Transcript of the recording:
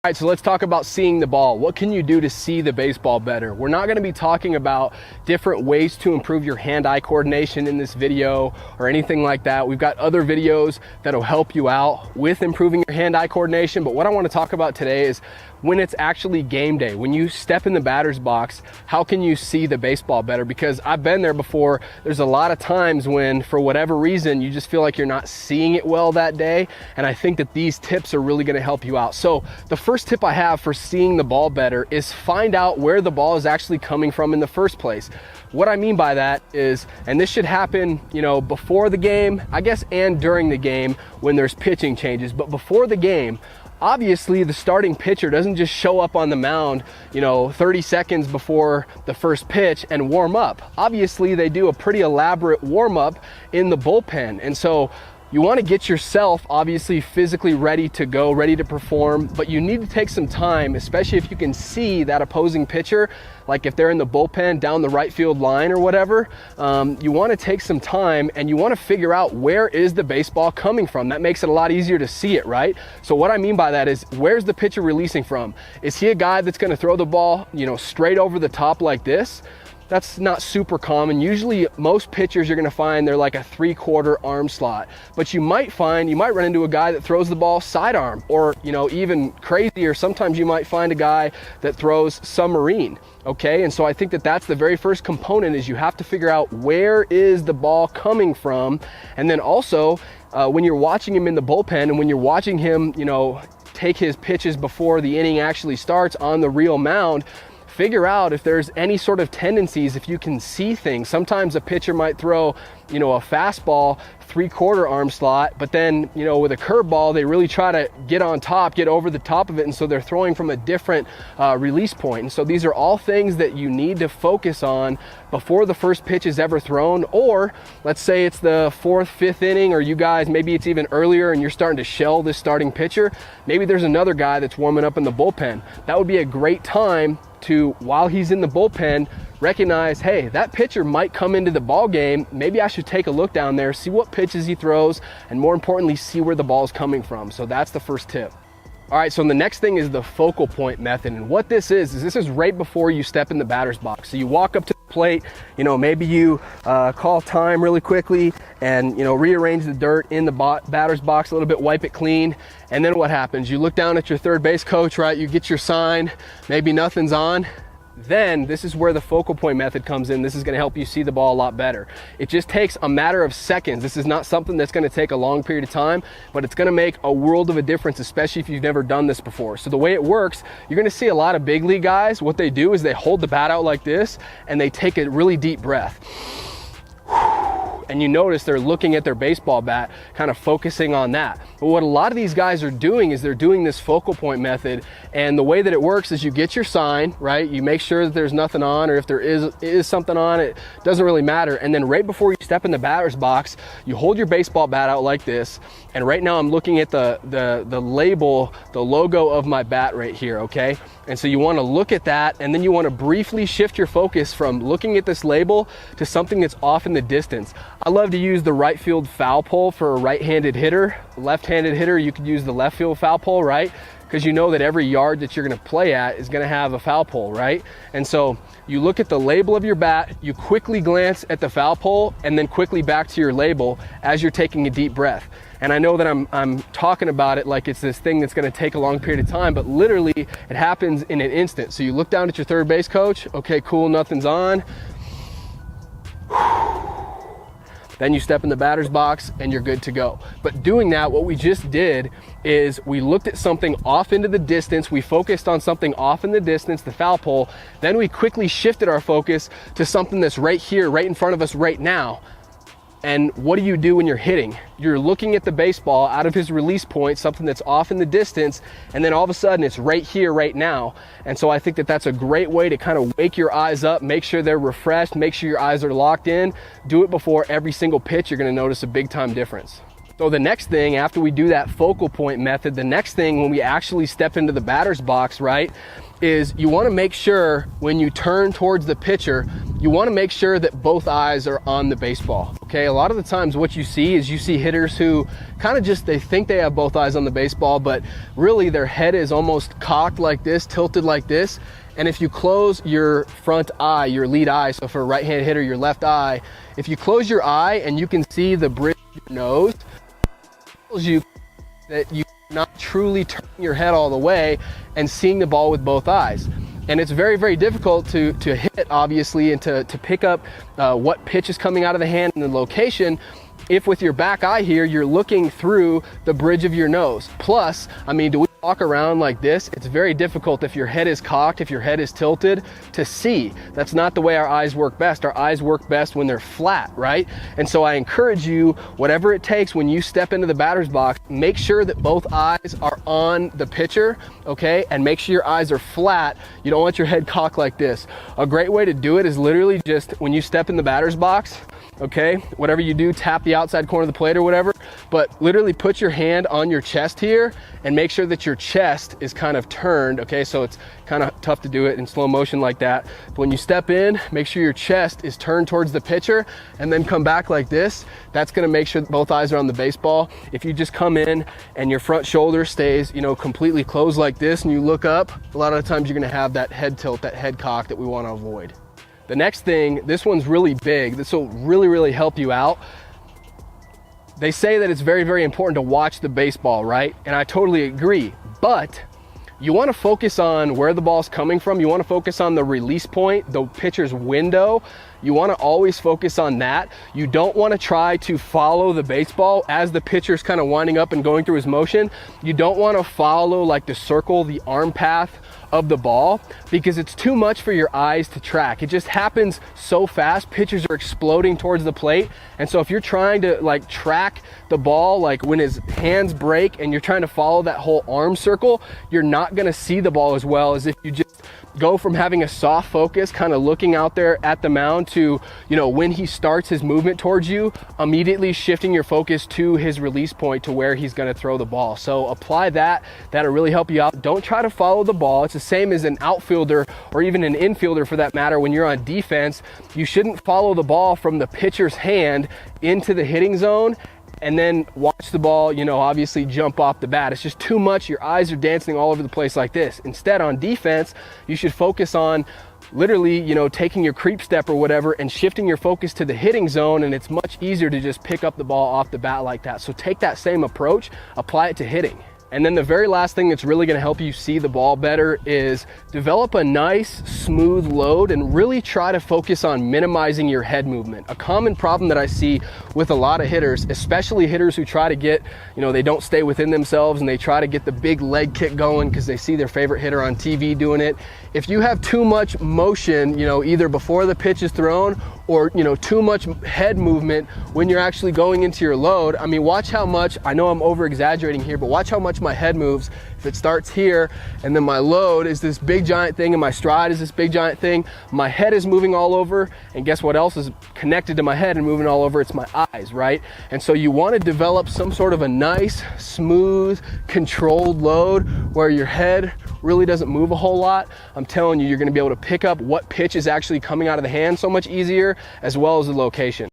All right, so let's talk about seeing the ball. What can you do to see the baseball better? We're not gonna be talking about different ways to improve your hand-eye coordination in this video or anything like that. We've got other videos that'll help you out with improving your hand-eye coordination, but what I wanna talk about today is when it's actually game day, when you step in the batter's box, how can you see the baseball better? Because I've been there before. There's a lot of times when, for whatever reason, you just feel like you're not seeing it well that day, and I think that these tips are really gonna help you out. So the first tip I have for seeing the ball better is find out where the ball is actually coming from in the first place. What I mean by that is, and this should happen, before the game, I guess, and during the game when there's pitching changes, but before the game, obviously the starting pitcher doesn't just show up on the mound, 30 seconds before the first pitch and warm up. Obviously they do a pretty elaborate warm up in the bullpen. And so you want to get yourself obviously physically ready to go, ready to perform, but you need to take some time, especially if you can see that opposing pitcher, like if they're in the bullpen down the right field line or whatever. You want to take some time and you want to figure out where is the baseball coming from. That makes it a lot easier to see it, right? So what I mean by that is, where's the pitcher releasing from? Is he a guy that's going to throw the ball, straight over the top like this? That's not super common. Usually most pitchers you're gonna find they're like a 3/4 arm slot, but you might run into a guy that throws the ball sidearm, or even crazier, sometimes you might find a guy that throws submarine. Okay, and so I think that that's the very first component, is you have to figure out where is the ball coming from. And then also when you're watching him in the bullpen and when you're watching him take his pitches before the inning actually starts on the real mound, figure out if there's any sort of tendencies, if you can see things. Sometimes a pitcher might throw, a fastball 3/4 arm slot, but then, with a curveball, they really try to get on top, get over the top of it, and so they're throwing from a different release point. And so these are all things that you need to focus on before the first pitch is ever thrown. Or let's say it's the 4th, 5th inning, or you guys, maybe it's even earlier and you're starting to shell this starting pitcher. Maybe there's another guy that's warming up in the bullpen. That would be a great time to, while he's in the bullpen, recognize, hey, that pitcher might come into the ball game. Maybe I should take a look down there, see what pitches he throws, and more importantly, see where the ball's coming from. So that's the first tip. All right, so the next thing is the focal point method. And what this is right before you step in the batter's box. So you walk up to the plate, maybe you call time really quickly and, rearrange the dirt in the batter's box a little bit, wipe it clean. And then what happens? You look down at your third base coach, right? You get your sign, maybe nothing's on. Then this is where the focal point method comes in. This is going to help you see the ball a lot better. It just takes a matter of seconds. This is not something that's going to take a long period of time, but it's going to make a world of a difference, especially if you've never done this before. So the way it works, you're going to see a lot of big league guys. What they do is they hold the bat out like this and they take a really deep breath. And you notice they're looking at their baseball bat, kind of focusing on that. But what a lot of these guys are doing is they're doing this focal point method. And the way that it works is you get your sign, right? You make sure that there's nothing on, or if there is something on, it doesn't really matter. And then right before you step in the batter's box, you hold your baseball bat out like this. And right now I'm looking at the label, the logo of my bat right here, okay? And so you want to look at that, and then you want to briefly shift your focus from looking at this label to something that's off in the distance. I love to use the right field foul pole for a right-handed hitter. Left-handed hitter, you could use the left field foul pole, right? Because you know that every yard that you're going to play at is going to have a foul pole, right? And so you look at the label of your bat, you quickly glance at the foul pole, and then quickly back to your label as you're taking a deep breath. And I know that I'm talking about it like it's this thing that's going to take a long period of time, but literally it happens in an instant. So you look down at your third base coach, okay, cool, nothing's on. Then you step in the batter's box and you're good to go. But doing that, what we just did is we looked at something off into the distance. We focused on something off in the distance, the foul pole. Then we quickly shifted our focus to something that's right here, right in front of us right now. And what do you do when you're hitting? You're looking at the baseball out of his release point, something that's off in the distance, and then all of a sudden it's right here, right now. And so I think that that's a great way to kind of wake your eyes up, make sure they're refreshed, make sure your eyes are locked in. Do it before every single pitch. You're going to notice a big time difference. So the next thing, after we do that focal point method, the next thing when we actually step into the batter's box, right, is you want to make sure when you turn towards the pitcher, you want to make sure that both eyes are on the baseball. Okay, a lot of the times what you see is you see hitters who kind of just, they think they have both eyes on the baseball, but really their head is almost cocked like this, tilted like this. And if you close your front eye, your lead eye, so for a right-handed hitter, your left eye, if you close your eye and you can see the bridge of your nose, it tells you that you're not truly turning your head all the way and seeing the ball with both eyes. And it's very, very difficult to hit, obviously, and to pick up what pitch is coming out of the hand and the location if with your back eye here, you're looking through the bridge of your nose. Plus, I mean, do we walk around like this? It's very difficult if your head is cocked, if your head is tilted, to see. That's not the way our eyes work best. Our eyes work best when they're flat, right? And so I encourage you, whatever it takes when you step into the batter's box, make sure that both eyes are on the pitcher, okay? And make sure your eyes are flat. You don't want your head cocked like this. A great way to do it is literally just when you step in the batter's box, okay, whatever you do, tap the outside corner of the plate or whatever, but literally put your hand on your chest here and make sure that your chest is kind of turned, okay? So it's kind of tough to do it in slow motion like that. But when you step in, make sure your chest is turned towards the pitcher and then come back like this. That's gonna make sure that both eyes are on the baseball. If you just come in and your front shoulder stays, you know, completely closed like this and you look up, a lot of the times you're gonna have that head tilt, that head cock that we wanna avoid. The next thing, this one's really big. This will really, really help you out. They say that it's very, very important to watch the baseball, right? And I totally agree, but you want to focus on where the ball's coming from. You want to focus on the release point, the pitcher's window. You want to always focus on that. You don't want to try to follow the baseball as the pitcher's kind of winding up and going through his motion. You don't want to follow like the circle, the arm path of the ball, because it's too much for your eyes to track. It just happens so fast. Pitchers are exploding towards the plate. And so if you're trying to like track the ball, like when his hands break and you're trying to follow that whole arm circle, you're not going to see the ball as well as if you just go from having a soft focus, kind of looking out there at the mound to, you know, when he starts his movement towards you, immediately shifting your focus to his release point to where he's going to throw the ball. So apply that. That'll really help you out. Don't try to follow the ball. It's the same as an outfielder or even an infielder for that matter. When you're on defense, you shouldn't follow the ball from the pitcher's hand into the hitting zone and then watch the ball, you know, obviously jump off the bat. It's just too much. Your eyes are dancing all over the place like this. Instead, on defense, you should focus on literally, you know, taking your creep step or whatever and shifting your focus to the hitting zone, and it's much easier to just pick up the ball off the bat like that. So take that same approach, apply it to hitting. And then the very last thing that's really going to help you see the ball better is develop a nice smooth load and really try to focus on minimizing your head movement. A common problem that I see with a lot of hitters, especially hitters who try to get, you know, they don't stay within themselves and they try to get the big leg kick going because they see their favorite hitter on TV doing it. If you have too much motion, you know, either before the pitch is thrown or, you know, too much head movement when you're actually going into your load, I mean, watch how much, I know I'm over exaggerating here, but watch how much my head moves. If it starts here and then my load is this big giant thing and my stride is this big giant thing, my head is moving all over, and guess what else is connected to my head and moving all over? It's my eyes, right? And so you want to develop some sort of a nice, smooth, controlled load where your head really doesn't move a whole lot. I'm telling you, you're going to be able to pick up what pitch is actually coming out of the hand so much easier, as well as the location.